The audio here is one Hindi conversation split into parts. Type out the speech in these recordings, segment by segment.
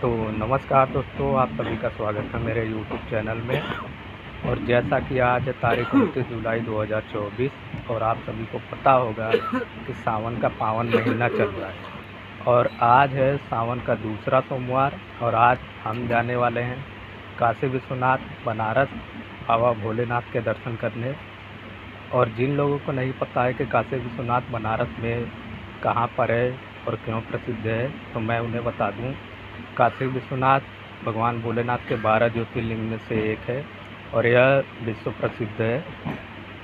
तो नमस्कार दोस्तों, आप सभी का स्वागत है मेरे YouTube चैनल में। और जैसा कि आज है तारीख 29 जुलाई 2024 और आप सभी को पता होगा कि सावन का पावन महीना चल रहा है और आज है सावन का दूसरा सोमवार। और आज हम जाने वाले हैं काशी विश्वनाथ बनारस बाबा भोलेनाथ के दर्शन करने। और जिन लोगों को नहीं पता है कि काशी विश्वनाथ बनारस में कहाँ पर है और क्यों प्रसिद्ध है, तो मैं उन्हें बता दूं। काशी विश्वनाथ भगवान भोलेनाथ के 12 ज्योतिर्लिंग में से एक है और यह विश्व प्रसिद्ध है।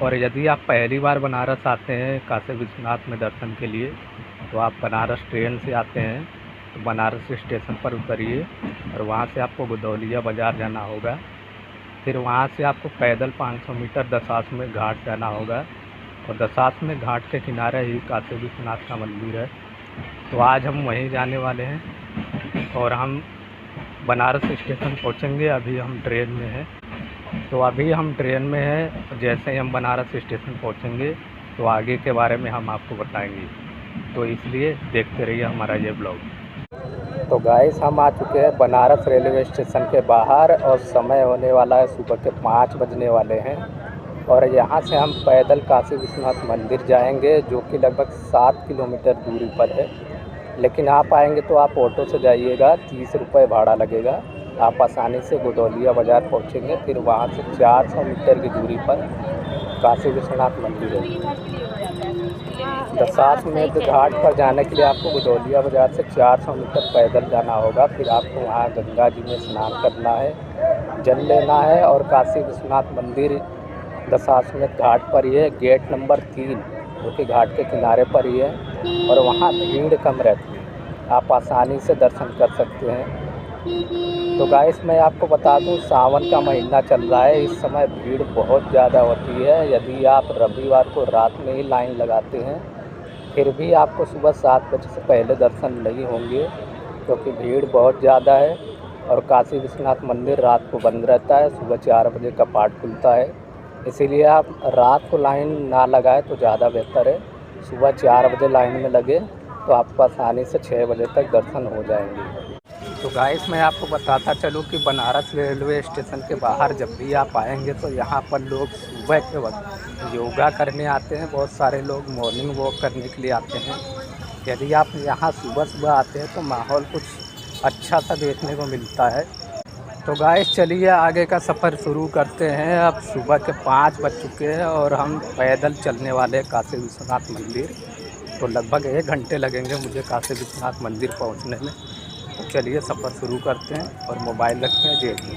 और यदि आप पहली बार बनारस आते हैं काशी विश्वनाथ में दर्शन के लिए, तो आप बनारस ट्रेन से आते हैं तो बनारस स्टेशन पर उतरिए और वहाँ से आपको गुदौलिया बाज़ार जाना होगा। फिर वहाँ से आपको पैदल 500 मीटर दशाश्वमेध घाट जाना होगा और दशाश्वमेध घाट के किनारे ही काशी विश्वनाथ का मंदिर है। तो आज हम वहीं जाने वाले हैं और हम बनारस स्टेशन पहुंचेंगे। अभी हम ट्रेन में हैं, तो अभी हम ट्रेन में हैं। जैसे ही हम बनारस स्टेशन पहुंचेंगे तो आगे के बारे में हम आपको बताएंगे, तो इसलिए देखते रहिए हमारा ये ब्लॉग। तो गाइस, हम आ चुके हैं बनारस रेलवे स्टेशन के बाहर और समय होने वाला है सुबह के 5 बजने वाले हैं। और यहाँ से हम पैदल काशी विश्वनाथ मंदिर जाएंगे, जो कि लगभग 7 किलोमीटर दूरी पर है। लेकिन आप आएंगे तो आप ऑटो से जाइएगा, 30 रुपये भाड़ा लगेगा। आप आसानी से गुदौलिया बाज़ार पहुँचेंगे। फिर वहाँ से 400 मीटर की दूरी पर काशी विश्वनाथ मंदिर है। दशाश्वमेध घाट पर जाने के लिए आपको गुदौलिया बाज़ार से 400 मीटर पैदल जाना होगा। फिर आपको वहाँ गंगा जी में स्नान करना है, जल लेना है और काशी विश्वनाथ मंदिर दशाश्वमेध घाट पर ही है, गेट नंबर 3, जो कि घाट के किनारे पर ही है। और वहाँ भीड़ कम रहती है, आप आसानी से दर्शन कर सकते हैं। तो गाइस, मैं आपको बता दूं, सावन का महीना चल रहा है, इस समय भीड़ बहुत ज़्यादा होती है। यदि आप रविवार को रात में ही लाइन लगाते हैं, फिर भी आपको सुबह 7 बजे से पहले दर्शन नहीं होंगे, क्योंकि भीड़ बहुत ज़्यादा है। और काशी विश्वनाथ मंदिर रात को बंद रहता है, सुबह 4 बजे कपाट खुलता है। इसीलिए आप रात को लाइन ना लगाएं तो ज़्यादा बेहतर है। सुबह 4 बजे लाइन में लगे तो आपको आसानी से 6 बजे तक दर्शन हो जाएंगे। तो गाइस, मैं आपको बताता चलूँ कि बनारस रेलवे स्टेशन के बाहर जब भी आप आएंगे तो यहाँ पर लोग सुबह के वक्त योगा करने आते हैं। बहुत सारे लोग मॉर्निंग वॉक करने के लिए आते हैं। यदि आप यहाँ सुबह सुबह आते हैं तो माहौल कुछ अच्छा सा देखने को मिलता है। तो गाइस, चलिए आगे का सफ़र शुरू करते हैं। अब सुबह के 5 बज चुके हैं और हम पैदल चलने वाले हैं काशी विश्वनाथ मंदिर। तो लगभग 1 घंटे लगेंगे मुझे काशी विश्वनाथ मंदिर पहुंचने में। तो चलिए सफ़र शुरू करते हैं और मोबाइल रखते हैं जेब में।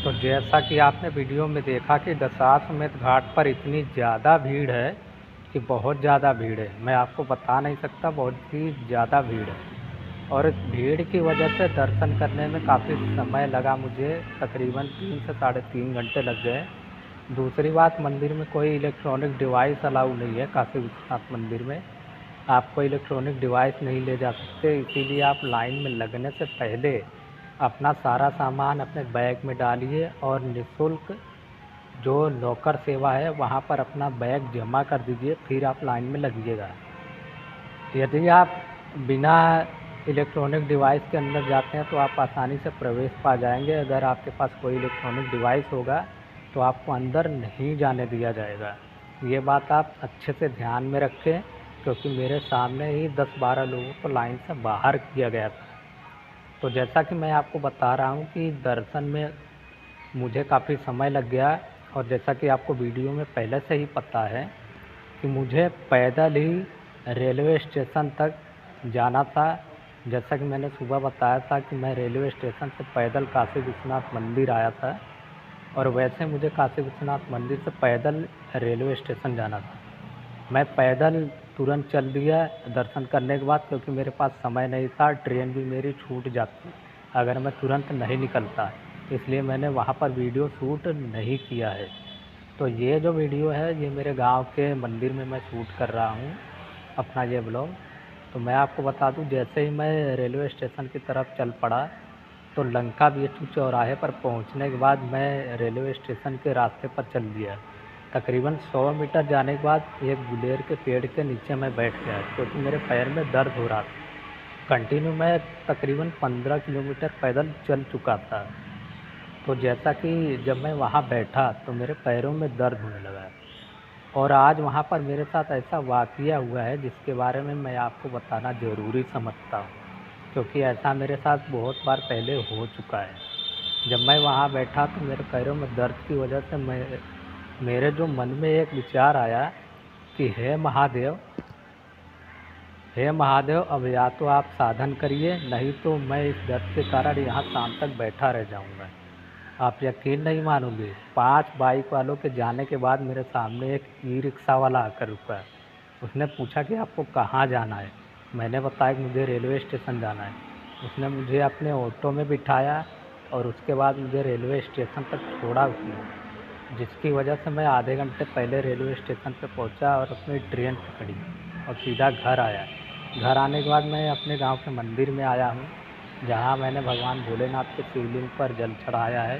तो जैसा कि आपने वीडियो में देखा कि दशाश्वमेध घाट पर इतनी ज़्यादा भीड़ है कि बहुत ज़्यादा भीड़ है। मैं आपको बता नहीं सकता, बहुत ही ज़्यादा भीड़ है। और इस भीड़ की वजह से दर्शन करने में काफ़ी समय लगा मुझे, तकरीबन 3 से साढ़े 3 घंटे लग गए। दूसरी बात, मंदिर में कोई इलेक्ट्रॉनिक डिवाइस अलाउ नहीं है। काशी विश्वनाथ मंदिर में आप कोई इलेक्ट्रॉनिक डिवाइस नहीं ले जा सकते, इसीलिए आप लाइन में लगने से पहले अपना सारा सामान अपने बैग में डालिए और निःशुल्क जो लॉकर सेवा है वहाँ पर अपना बैग जमा कर दीजिए, फिर आप लाइन में लगिएगा। यदि आप बिना इलेक्ट्रॉनिक डिवाइस के अंदर जाते हैं तो आप आसानी से प्रवेश पा जाएंगे। अगर आपके पास कोई इलेक्ट्रॉनिक डिवाइस होगा तो आपको अंदर नहीं जाने दिया जाएगा। ये बात आप अच्छे से ध्यान में रखें, क्योंकि मेरे सामने ही 10-12 लोगों को लाइन से बाहर किया गया था। तो जैसा कि मैं आपको बता रहा हूँ कि दर्शन में मुझे काफ़ी समय लग गया। और जैसा कि आपको वीडियो में पहले से ही पता है कि मुझे पैदल ही रेलवे स्टेशन तक जाना था। जैसा कि मैंने सुबह बताया था कि मैं रेलवे स्टेशन से पैदल काशी विश्वनाथ मंदिर आया था, और वैसे मुझे काशी विश्वनाथ मंदिर से पैदल रेलवे स्टेशन जाना था। मैं पैदल तुरंत चल दिया दर्शन करने के बाद, क्योंकि मेरे पास समय नहीं था। ट्रेन भी मेरी छूट जाती अगर मैं तुरंत नहीं निकलता। इसलिए मैंने वहाँ पर वीडियो शूट नहीं किया है। तो ये जो वीडियो है ये मेरे गांव के मंदिर में मैं शूट कर रहा हूँ अपना ये ब्लॉग। तो मैं आपको बता दूँ, जैसे ही मैं रेलवे स्टेशन की तरफ चल पड़ा तो लंका बीएचयू चौराहे पर पहुँचने के बाद मैं रेलवे स्टेशन के रास्ते पर चल दिया। तकरीबन 100 मीटर जाने के बाद एक गुलेर के पेड़ के नीचे मैं बैठ गया क्योंकि मेरे पैर में दर्द हो रहा था। कंटिन्यू मैं तकरीबन 15 किलोमीटर पैदल चल चुका था। तो जैसा कि जब मैं वहाँ बैठा तो मेरे पैरों में दर्द होने लगा और आज वहाँ पर मेरे साथ ऐसा वाक़या हुआ है जिसके बारे में मैं आपको बताना ज़रूरी समझता हूँ, क्योंकि ऐसा मेरे साथ बहुत बार पहले हो चुका है। जब मैं वहाँ बैठा तो मेरे पैरों में दर्द की वजह से मेरे जो मन में एक विचार आया कि हे महादेव, अब या तो आप साधन करिए, नहीं तो मैं इस दर्द के कारण यहाँ शाम तक बैठा रह जाऊँगा। आप यकीन नहीं मानोगे, 5 बाइक वालों के जाने के बाद मेरे सामने एक ई रिक्शा वाला आकर रुका। उसने पूछा कि आपको कहाँ जाना है? मैंने बताया कि मुझे रेलवे स्टेशन जाना है। उसने मुझे अपने ऑटो में बिठाया और उसके बाद मुझे रेलवे स्टेशन तक छोड़ा उसने, जिसकी वजह से मैं आधे घंटे पहले रेलवे स्टेशन पर पहुंचा और अपनी ट्रेन पकड़ी और सीधा घर आया। घर आने के बाद मैं अपने गांव के मंदिर में आया हूँ, जहाँ मैंने भगवान भोलेनाथ के शिवलिंग पर जल चढ़ाया है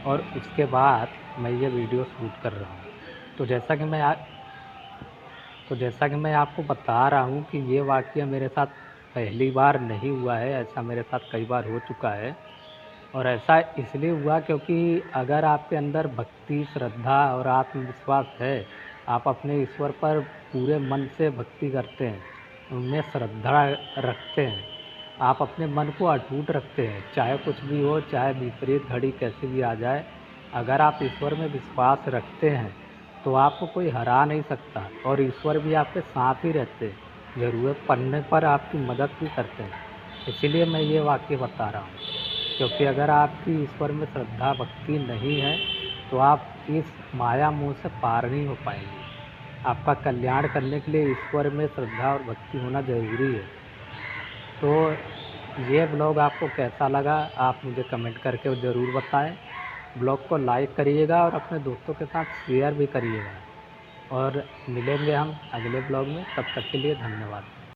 और उसके बाद मैं ये वीडियो शूट कर रहा हूँ। तो जैसा कि मैं आपको बता रहा हूँ कि ये वाक़या मेरे साथ पहली बार नहीं हुआ है, ऐसा मेरे साथ कई बार हो चुका है। और ऐसा इसलिए हुआ क्योंकि अगर आपके अंदर भक्ति, श्रद्धा और आत्मविश्वास है, आप अपने ईश्वर पर पूरे मन से भक्ति करते हैं, उनमें श्रद्धा रखते हैं, आप अपने मन को अटूट रखते हैं, चाहे कुछ भी हो, चाहे विपरीत घड़ी कैसी भी आ जाए, अगर आप ईश्वर में विश्वास रखते हैं तो आपको कोई हरा नहीं सकता और ईश्वर भी आपके साथ ही रहते हैं, ज़रूरत पड़ने पर आपकी मदद भी करते हैं। इसीलिए मैं ये वाक़या बता रहा हूँ, क्योंकि अगर आपकी ईश्वर में श्रद्धा भक्ति नहीं है तो आप इस माया मोह से पार नहीं हो पाएंगे। आपका कल्याण करने के लिए ईश्वर में श्रद्धा और भक्ति होना ज़रूरी है। तो ये ब्लॉग आपको कैसा लगा आप मुझे कमेंट करके ज़रूर बताएं। ब्लॉग को लाइक करिएगा और अपने दोस्तों के साथ शेयर भी करिएगा और मिलेंगे हम अगले ब्लॉग में। तब तक के लिए धन्यवाद।